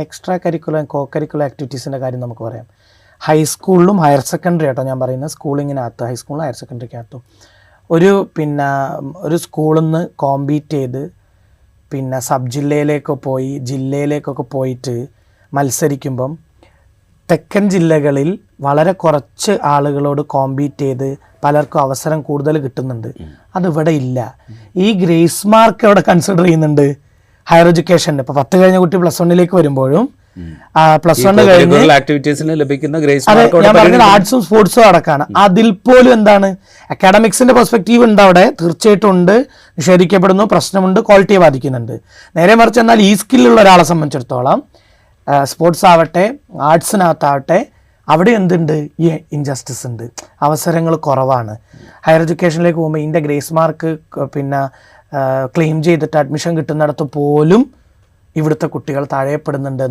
Extra curricular co curricular ആക്ടിവിറ്റീസിൻ്റെ കാര്യം നമുക്ക് പറയാം. ഹൈസ്കൂളിലും ഹയർ സെക്കൻഡറി ആട്ടോ ഞാൻ പറയുന്നത്, സ്കൂളിങ്ങിനകത്ത് ഹൈസ്കൂളിലും ഹയർ സെക്കൻഡറിക്കകത്തും ഒരു സ്കൂളിൽ നിന്ന് കോമ്പീറ്റ് ചെയ്ത് സബ് ജില്ലയിലേക്കൊക്കെ പോയിട്ട് മത്സരിക്കുമ്പം തെക്കൻ ജില്ലകളിൽ വളരെ കുറച്ച് ആളുകളോട് കോമ്പീറ്റ് ചെയ്ത് പലർക്കും അവസരം കൂടുതൽ കിട്ടുന്നുണ്ട്. അതിവിടെ ഇല്ല. ഈ ഗ്രേസ് മാർക്ക് അവിടെ കൺസിഡർ ചെയ്യുന്നുണ്ട് ഹയർ എഡ്യൂക്കേഷന്. ഇപ്പോൾ 10 കഴിഞ്ഞ കുട്ടി +1 വരുമ്പോഴും +1 കഴിഞ്ഞ് ഞാൻ പറഞ്ഞത് ആർട്സും സ്പോർട്സും അടക്കമാണ്. അതിൽ പോലും എന്താണ് അക്കാഡമിക്സിന്റെ പെർസ്പെക്റ്റീവ് ഉണ്ട് അവിടെ, തീർച്ചയായിട്ടും ഉണ്ട്, നിഷേധിക്കപ്പെടുന്നു, പ്രശ്നമുണ്ട്, ക്വാളിറ്റിയെ ബാധിക്കുന്നുണ്ട്. നേരെ മറിച്ച് എന്നാൽ ഈ സ്കില്ലുള്ള ഒരാളെ സംബന്ധിച്ചിടത്തോളം സ്പോർട്സ് ആവട്ടെ ആർട്സിനകത്താവട്ടെ അവിടെ എന്തുണ്ട്, ഈ ഇൻജസ്റ്റിസ് ഉണ്ട്, അവസരങ്ങൾ കുറവാണ്. ഹയർ എഡ്യൂക്കേഷനിലേക്ക് പോകുമ്പോൾ ഇതിൻ്റെ ഗ്രേസ് മാർക്ക് ക്ലെയിം ചെയ്തിട്ട് അഡ്മിഷൻ കിട്ടുന്നിടത്ത് പോലും ഇവിടുത്തെ കുട്ടികൾ തഴയപ്പെടുന്നുണ്ട്